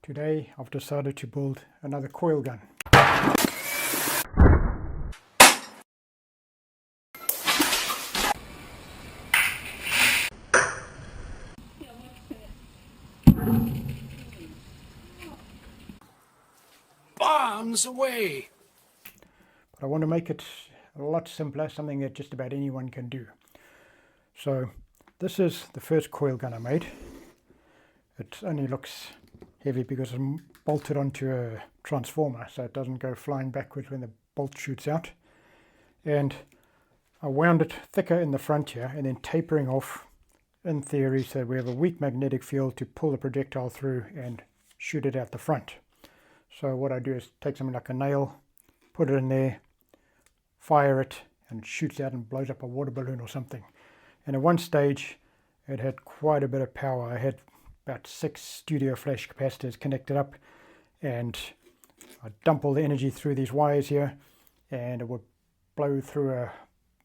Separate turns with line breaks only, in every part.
Today I've decided to build another coil gun.
Bombs away!
But I want to make it a lot simpler, something that just about anyone can do. So this is the first coil gun I made. It only looks heavy because I'm bolted onto a transformer, so it doesn't go flying backwards when the bolt shoots out. And I wound it thicker in the front here and then tapering off in theory so we have a weak magnetic field to pull the projectile through and shoot it out the front. So what I do is take something like a nail, put it in there, fire it, and it shoots out and blows up a water balloon or something. And at one stage it had quite a bit of power. I had about 6 studio flash capacitors connected up, and I'd dump all the energy through these wires here and it would blow through a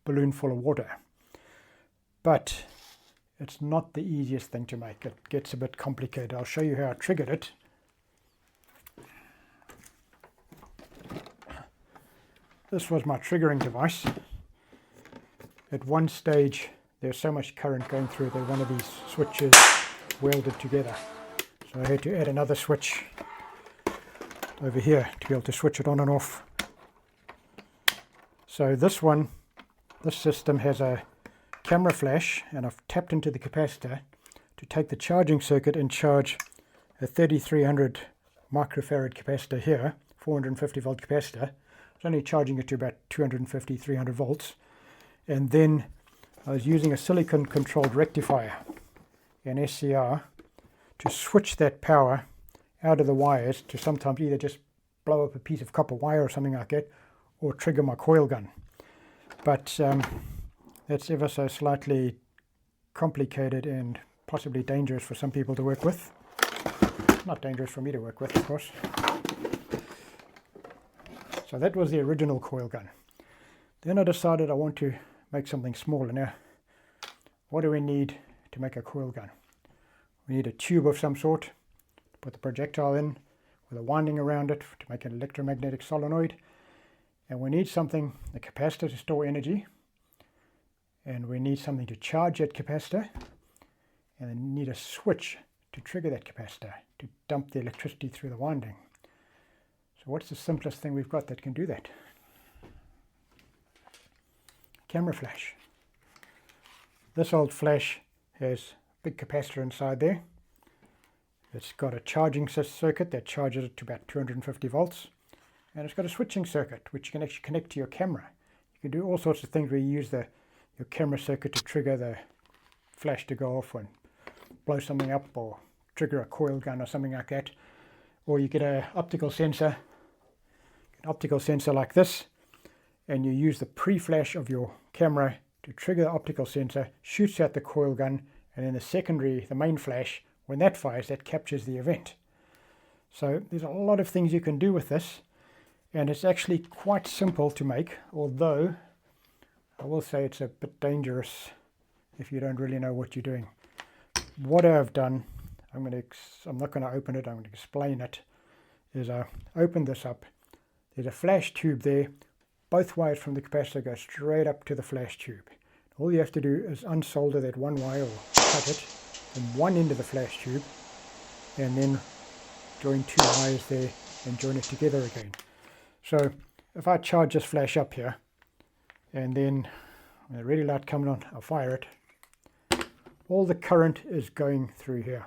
balloon full of water. But it's not the easiest thing to make. It gets a bit complicated. I'll show you how I triggered it. This was my triggering device. At one stage there's so much current going through that one of these switches welded together. So I had to add another switch over here to be able to switch it on and off. So this system has a camera flash, and I've tapped into the capacitor to take the charging circuit and charge a 3300 microfarad capacitor here, 450 volt capacitor. It's only charging it to about 250, 300 volts. And then I was using a silicon controlled rectifier, an SCR, to switch that power out of the wires to sometimes either just blow up a piece of copper wire or something like that, or trigger my coil gun. But that's ever so slightly complicated and possibly dangerous for some people to work with. Not dangerous for me to work with, of course. So that was the original coil gun. Then I decided I want to make something smaller. Now, what do we need to make a coil gun? We need a tube of some sort to put the projectile in with a winding around it to make an electromagnetic solenoid. And we need something, a capacitor to store energy. And we need something to charge that capacitor. And then we need a switch to trigger that capacitor to dump the electricity through the winding. So what's the simplest thing we've got that can do that? Camera flash. This old flash has a big capacitor inside there. It's got a charging circuit that charges it to about 250 volts. And it's got a switching circuit which you can actually connect to your camera. You can do all sorts of things where you use your camera circuit to trigger the flash to go off and blow something up, or trigger a coil gun or something like that. Or you get an optical sensor like this, and you use the pre-flash of your camera to trigger the optical sensor, shoots out the coil gun, and then the main flash, when that fires, that captures the event. So there's a lot of things you can do with this, and it's actually quite simple to make, although I will say it's a bit dangerous if you don't really know what you're doing. What I've done, I'm not going to open it, I'm going to explain it, is I opened this up. There's a flash tube there. Both wires from the capacitor go straight up to the flash tube. All you have to do is unsolder that one wire, or cut it from one end of the flash tube, and then join 2 wires there and join it together again. So if I charge this flash up here, and then when the ready light comes on, I'll fire it, all the current is going through here.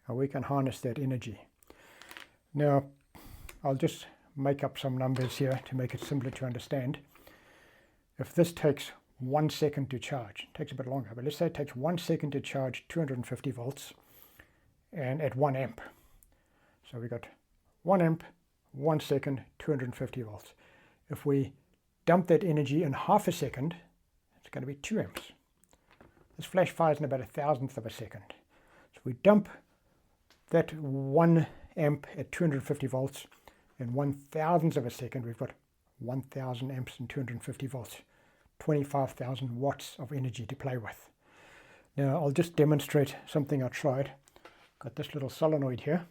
And we can harness that energy. Now I'll just make up some numbers here to make it simpler to understand. If this takes 1 second to charge, it takes a bit longer, but let's say it takes 1 second to charge 250 volts and at 1 amp. So we got 1 amp, 1 second, 250 volts. If we dump that energy in half a second, it's going to be 2 amps. This flash fires in about 1,000th of a second. So we dump that 1 amp at 250 volts in 1,000th of a second, we've got 1,000 amps and 250 volts, 25,000 watts of energy to play with. Now I'll just demonstrate something I tried. Got this little solenoid here.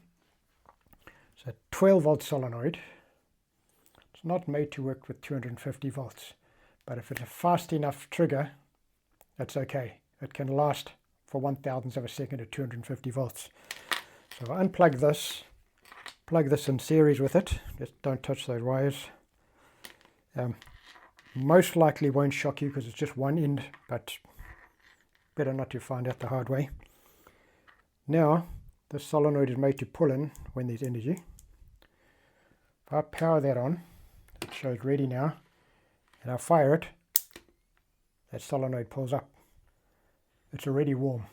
So 12 volt solenoid. It's not made to work with 250 volts, but if it's a fast enough trigger, that's okay. It can last for 1/1000th of a second at 250 volts. So I unplug this, plug this in series with it. Just don't touch those wires. Most likely won't shock you because it's just one end, but better not to find out the hard way. Now, this solenoid is made to pull in when there's energy. If I power that on, it shows ready now, and I fire it, that solenoid pulls up. It's already warm.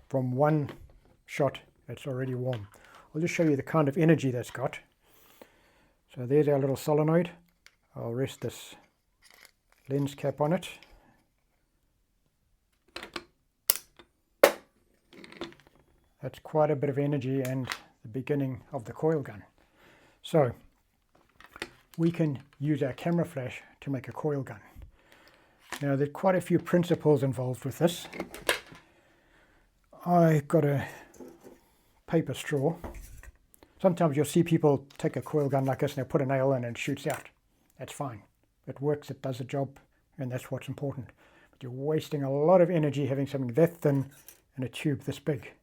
From one shot, it's already warm. I'll just show you the kind of energy that's got. So there's our little solenoid. I'll rest this lens cap on it. That's quite a bit of energy and the beginning of the coil gun. So we can use our camera flash to make a coil gun. Now there's quite a few principles involved with this. I got a paper straw. Sometimes you'll see people take a coil gun like this and they put a nail in and it shoots out. That's fine. It works, it does the job, and that's what's important. But you're wasting a lot of energy having something that thin and a tube this big.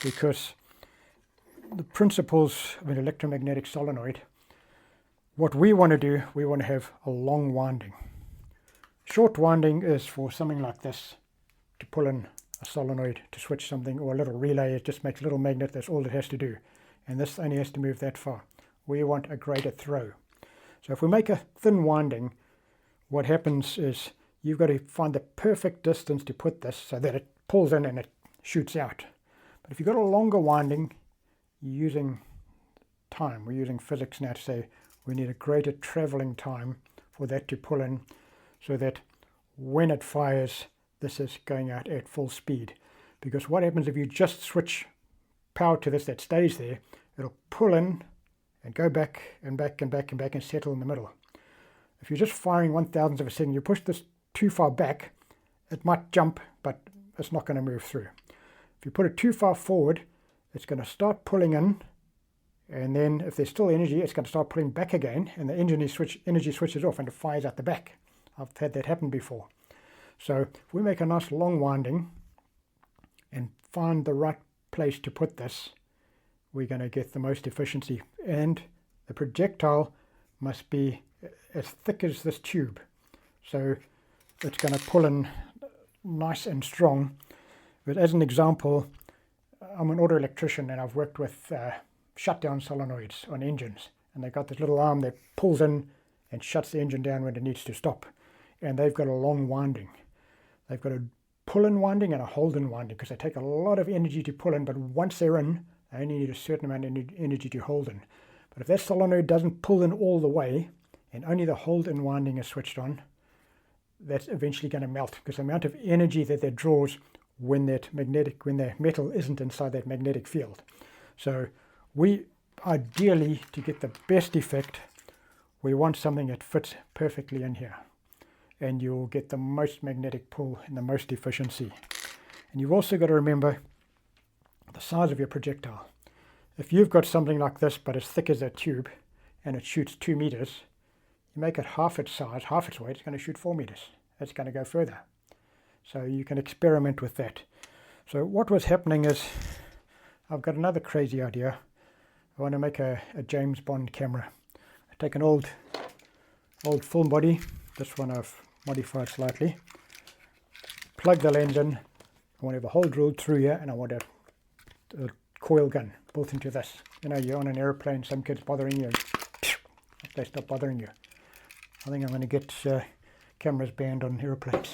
Because the principles of an electromagnetic solenoid, what we want to do, we want to have a long winding. Short winding is for something like this, to pull in a solenoid to switch something, or a little relay. It just makes a little magnet, that's all it has to do. And this only has to move that far. We want a greater throw. So if we make a thin winding, what happens is you've got to find the perfect distance to put this so that it pulls in and it shoots out. But if you've got a longer winding, you're using time. We're using physics now to say we need a greater traveling time for that to pull in, so that when it fires, this is going out at full speed. Because what happens if you just switch power to this that stays there, it'll pull in and go back and back and back and back and settle in the middle. If you're just firing 1/1000th of a second, you push this too far back, it might jump, but it's not going to move through. If you put it too far forward, it's going to start pulling in, and then if there's still energy, it's going to start pulling back again, and the energy switches off and it fires out the back. I've had that happen before. So if we make a nice long winding and find the right place to put this, we're going to get the most efficiency. And the projectile must be as thick as this tube. So it's going to pull in nice and strong. But as an example, I'm an auto electrician and I've worked with shutdown solenoids on engines. And they've got this little arm that pulls in and shuts the engine down when it needs to stop. And they've got a long winding. They've got a pull-in winding and a hold-in winding, because they take a lot of energy to pull in, but once they're in, they only need a certain amount of energy to hold in. But if that solenoid doesn't pull in all the way, and only the hold-in winding is switched on, that's eventually going to melt, because the amount of energy that draws when the metal isn't inside that magnetic field. So we ideally, to get the best effect, we want something that fits perfectly in here, and you'll get the most magnetic pull and the most efficiency. And you've also got to remember the size of your projectile. If you've got something like this but as thick as a tube and it shoots 2 meters, you make it half its size, half its weight, it's going to shoot 4 meters. It's going to go further. So you can experiment with that. So what was happening is, I've got another crazy idea. I want to make a James Bond camera. I take an old film body. This one I've modified slightly. Plug the lens in. I want to have a hole drilled through here, and I want a coil gun built into this. You know, you're on an airplane, some kid's bothering you, they stop bothering you. I think I'm going to get cameras banned on airplanes.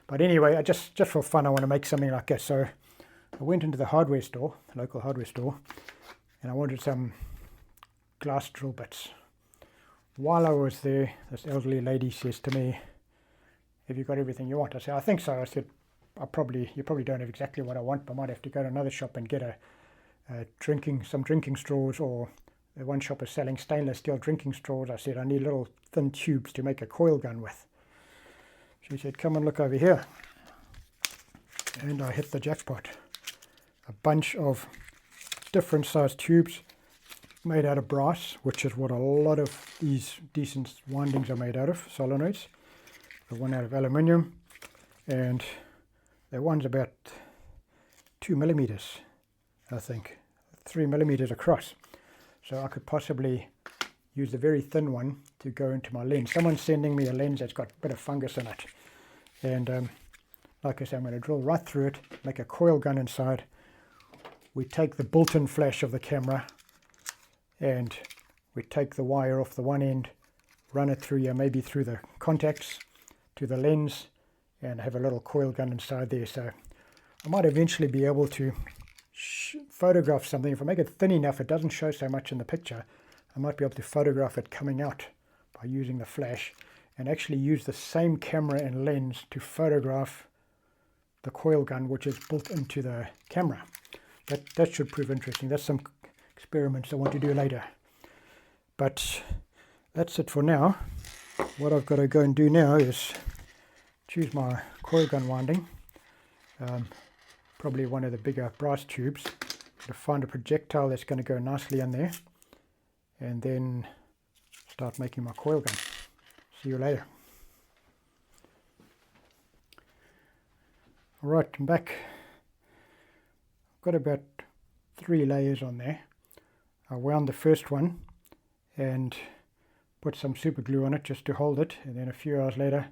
But anyway, just for fun, I want to make something like this. So I went into the hardware store, the local hardware store, and I wanted some glass drill bits. While I was there, this elderly lady says to me, "Have you got everything you want?" I said, "I think so." I said, you probably don't have exactly what I want, but I might have to go to another shop and get some drinking straws, or the one shop is selling stainless steel drinking straws. I said, "I need little thin tubes to make a coil gun with." She said, "Come and look over here." And I hit the jackpot. A bunch of different sized tubes. made out of brass, which is what a lot of these decent windings are made out of, solenoids. The one out of aluminium, and that one's about 2 millimeters, I think, 3 millimeters across. So I could possibly use the very thin one to go into my lens. Someone's sending me a lens that's got a bit of fungus in it, and like I said, I'm going to drill right through it, make a coil gun inside. We take the built-in flash of the camera and we take the wire off the one end, run it through here, maybe through the contacts to the lens, and have a little coil gun inside there. So I might eventually be able to photograph something. If I make it thin enough, it doesn't show so much in the picture. I might be able to photograph it coming out by using the flash, and actually use the same camera and lens to photograph the coil gun, which is built into the camera. That should prove interesting. That's some experiments I want to do later. But that's it for now. What I've got to go and do now is choose my coil gun winding. Probably one of the bigger brass tubes. To find a projectile that's going to go nicely in there, and then start making my coil gun. See you later. Alright, I'm back. I've got about 3 layers on there. I wound the first one and put some super glue on it just to hold it, and then a few hours later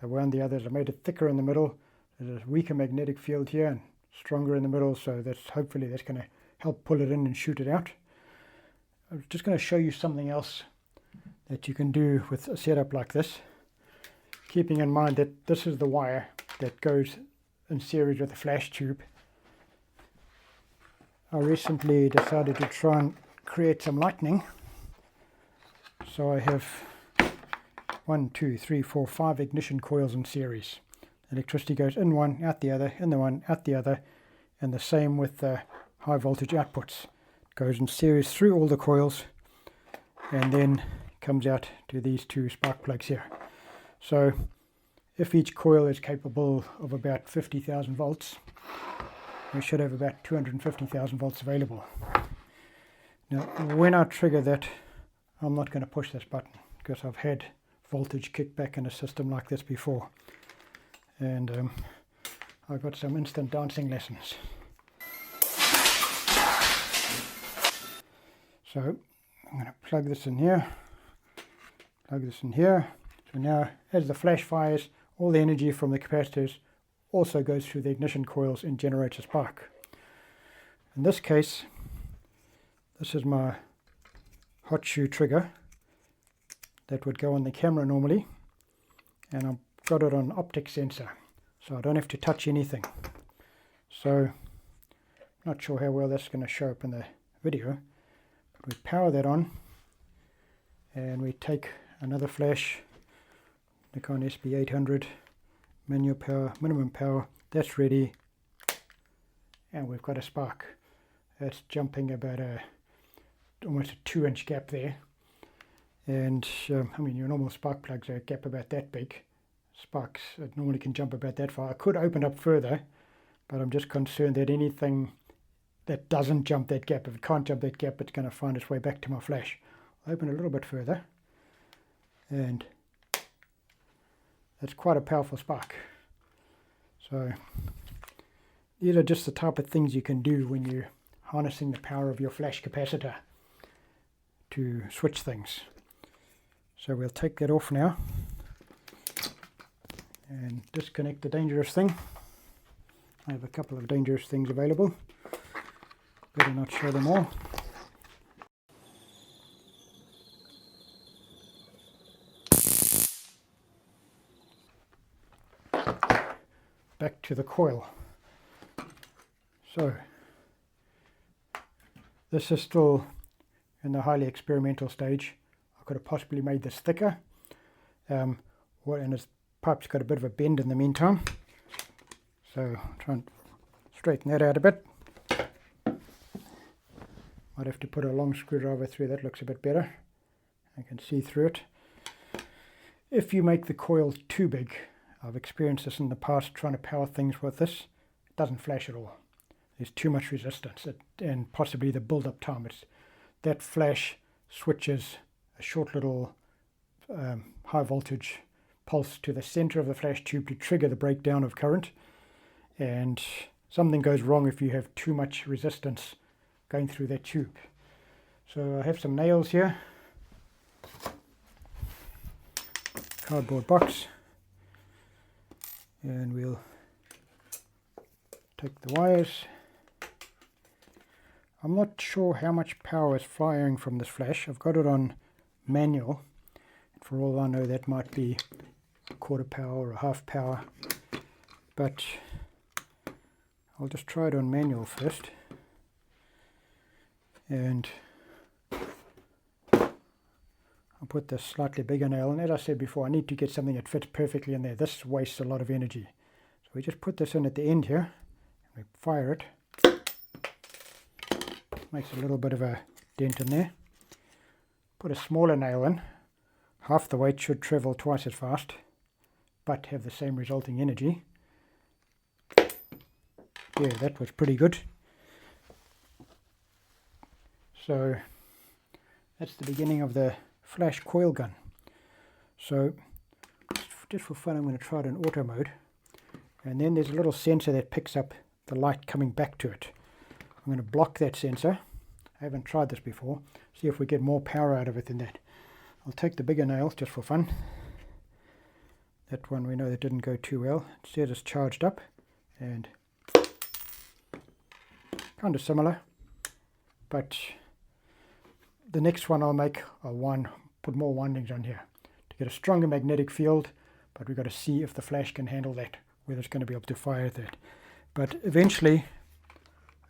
I wound the others. I made it thicker in the middle. There's a weaker magnetic field here and stronger in the middle, so hopefully that's going to help pull it in and shoot it out. I'm just going to show you something else that you can do with a setup like this, keeping in mind that this is the wire that goes in series with the flash tube. I recently decided to try and create some lightning, so I have 1, 2, 3, 4, 5 ignition coils in series. Electricity goes in one, out the other, in the one, out the other, and the same with the high voltage outputs. It goes in series through all the coils and then comes out to these 2 spark plugs here. So if each coil is capable of about 50,000 volts, we should have about 250,000 volts available. Now when I trigger that, I'm not going to push this button because I've had voltage kick back in a system like this before, and I got some instant dancing lessons. So I'm going to plug this in here, plug this in here. So now as the flash fires, all the energy from the capacitors also goes through the ignition coils and generates a spark. In this case, this is my hot shoe trigger that would go on the camera normally, and I've got it on optic sensor, so I don't have to touch anything. So not sure how well that's going to show up in the video, but we power that on and we take another flash, Nikon SB800, manual power, minimum power, that's ready, and we've got a spark. That's jumping about almost a 2-inch gap there, and I mean your normal spark plugs are a gap about that big. Sparks normally can jump about that far. I could open up further, but I'm just concerned that anything that doesn't jump that gap, if it can't jump that gap, it's going to find its way back to my flash. I'll open a little bit further, and that's quite a powerful spark. So these are just the type of things you can do when you're harnessing the power of your flash capacitor to switch things. So we'll take that off now and disconnect the dangerous thing. I have a couple of dangerous things available. Better not show them all. Back to the coil. So this is still in the highly experimental stage. I could have possibly made this thicker, and this pipe's got a bit of a bend in the meantime, so I'll try and straighten that out a bit. Might have to put a long screwdriver through. That looks a bit better. I can see through it. If you make the coil too big, I've experienced this in the past trying to power things with this, it doesn't flash at all. There's too much resistance, and possibly the build-up time. that flash switches a short little high voltage pulse to the center of the flash tube to trigger the breakdown of current, and something goes wrong if you have too much resistance going through that tube. So I have some nails here, cardboard box, and we'll take the wires. I'm not sure how much power is firing from this flash. I've got it on manual. For all I know, that might be a quarter power or a half power, but I'll just try it on manual first. And I'll put this slightly bigger nail, and as I said before, I need to get something that fits perfectly in there. This wastes a lot of energy. So we just put this in at the end here, and we fire it. Makes a little bit of a dent in there. Put a smaller nail in. Half the weight should travel twice as fast, but have the same resulting energy. Yeah, that was pretty good. So that's the beginning of the flash coil gun. So just for fun, I'm going to try it in auto mode. And then there's a little sensor that picks up the light coming back to it. I'm going to block that sensor. I haven't tried this before. See if we get more power out of it than that. I'll take the bigger nails just for fun. That one we know that didn't go too well. It says it's charged up, and kind of similar. But the next one I'll make, I'll put more windings on here to get a stronger magnetic field, but we've got to see if the flash can handle that, whether it's going to be able to fire that. But eventually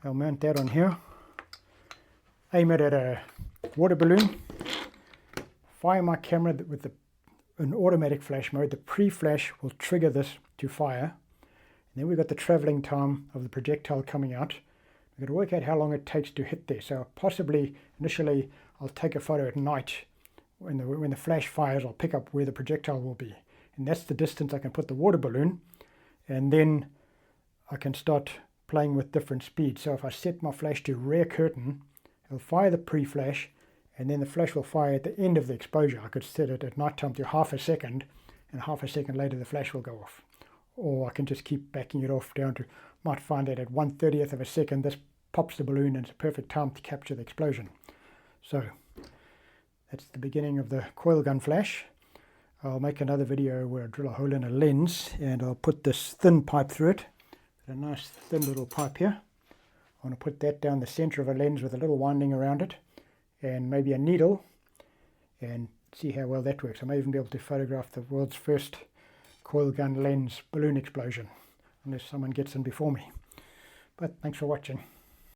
I'll mount that on here, aim it at a water balloon, fire my camera with an automatic flash mode. The pre-flash will trigger this to fire, and then we've got the traveling time of the projectile coming out. We've got to work out how long it takes to hit there. So possibly initially I'll take a photo at night. When the flash fires, I'll pick up where the projectile will be, and that's the distance I can put the water balloon, and then I can start playing with different speeds. So if I set my flash to rear curtain, it'll fire the pre-flash, and then the flash will fire at the end of the exposure. I could set it at night time to half a second, and half a second later the flash will go off. Or I can just keep backing it off down to, might find that at 1/30th of a second this pops the balloon, and it's a perfect time to capture the explosion. So that's the beginning of the coil gun flash. I'll make another video where I drill a hole in a lens, and I'll put this thin pipe through it. A nice thin little pipe here. I want to put that down the center of a lens with a little winding around it, and maybe a needle, and see how well that works. I may even be able to photograph the world's first coil gun lens balloon explosion, unless someone gets in before me. But thanks for watching.